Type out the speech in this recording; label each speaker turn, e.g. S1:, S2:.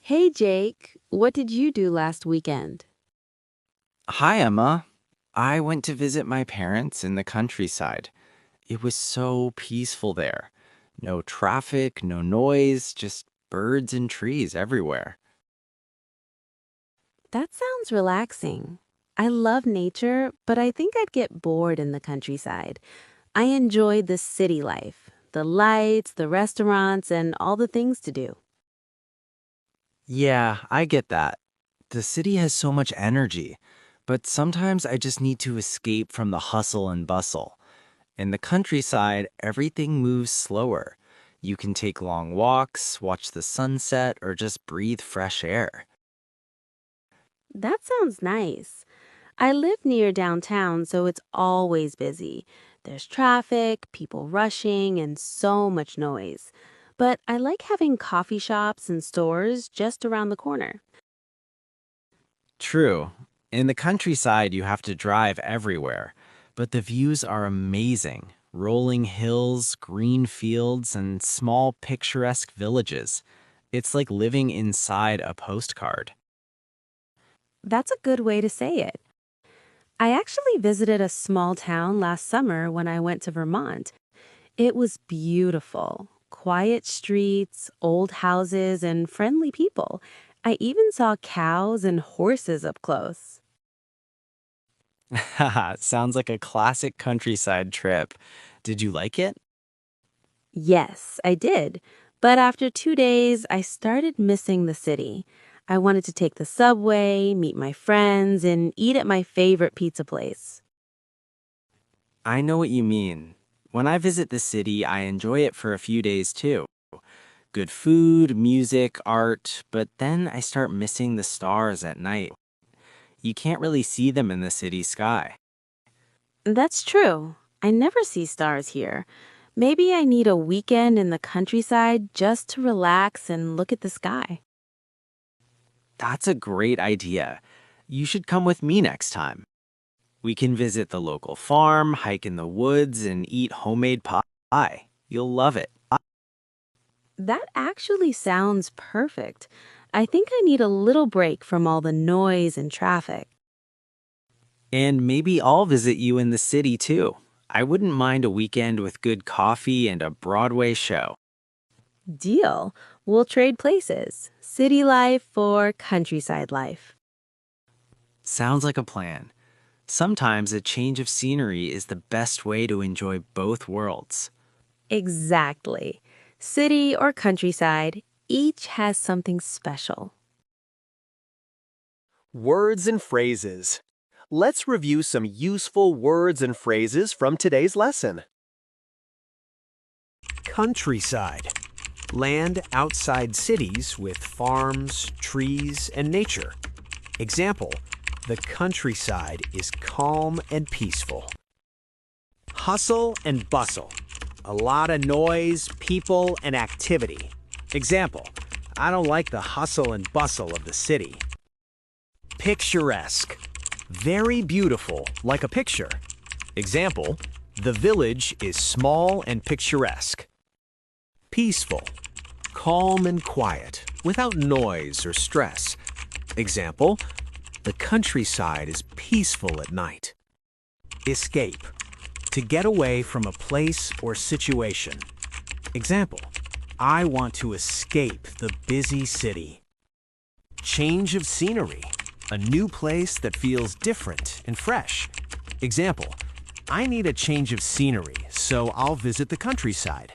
S1: Hey Jake, what did you do last weekend?
S2: Hi, Emma. I went to visit my parents in the countryside. It was so peaceful there. No traffic, no noise, just birds and trees everywhere.
S1: That sounds relaxing. I love nature, but I think I'd get bored in the countryside. I enjoyed the city life, the lights, the restaurants, and all the things to do.
S2: Yeah, I get that. The city has so much energy, but sometimes I just need to escape from the hustle and bustle. In the countryside, everything moves slower. You can take long walks, watch the sunset, or just breathe fresh air.
S1: That sounds nice. I live near downtown, so it's always busy. There's traffic, people rushing, and so much noise. But I like having coffee shops and stores just around the corner.
S2: True. In the countryside, you have to drive everywhere, but the views are amazing. Rolling hills, green fields, and small picturesque villages. It's like living inside a postcard.
S1: That's a good way to say it. I actually visited a small town last summer when I went to Vermont. It was beautiful. Quiet streets, old houses, and friendly people. I even saw cows and horses up close.
S2: Haha, sounds like a classic countryside trip. Did you like it?
S1: Yes, I did. But after 2 days, I started missing the city. I wanted to take the subway, meet my friends, and eat at my favorite pizza place.
S2: I know what you mean. When I visit the city, I enjoy it for a few days too. Good food, music, art, but then I start missing the stars at night. You can't really see them in the city sky.
S1: That's true. I never see stars here. Maybe I need a weekend in the countryside just to relax and look at the sky.
S2: That's a great idea. You should come with me next time. We can visit the local farm, hike in the woods, and eat homemade pie. You'll love it.
S1: That actually sounds perfect. I think I need a little break from all the noise and traffic.
S2: And maybe I'll visit you in the city too. I wouldn't mind a weekend with good coffee and a Broadway show.
S1: Deal. We'll trade places. City life for countryside life.
S2: Sounds like a plan. Sometimes a change of scenery is the best way to enjoy both worlds.
S1: Exactly. City or countryside, each has something special.
S3: Words and phrases. Let's review some useful words and phrases from today's lesson. Countryside. Land outside cities with farms, trees, and nature. Example, the countryside is calm and peaceful. Hustle and bustle. A lot of noise, people, and activity. Example, I don't like the hustle and bustle of the city. Picturesque. Very beautiful, like a picture. Example, the village is small and picturesque. Peaceful. Calm and quiet, without noise or stress. Example, the countryside is peaceful at night. Escape. To get away from a place or situation. Example, I want to escape the busy city. Change of scenery. A new place that feels different and fresh. Example, I need a change of scenery, so I'll visit the countryside.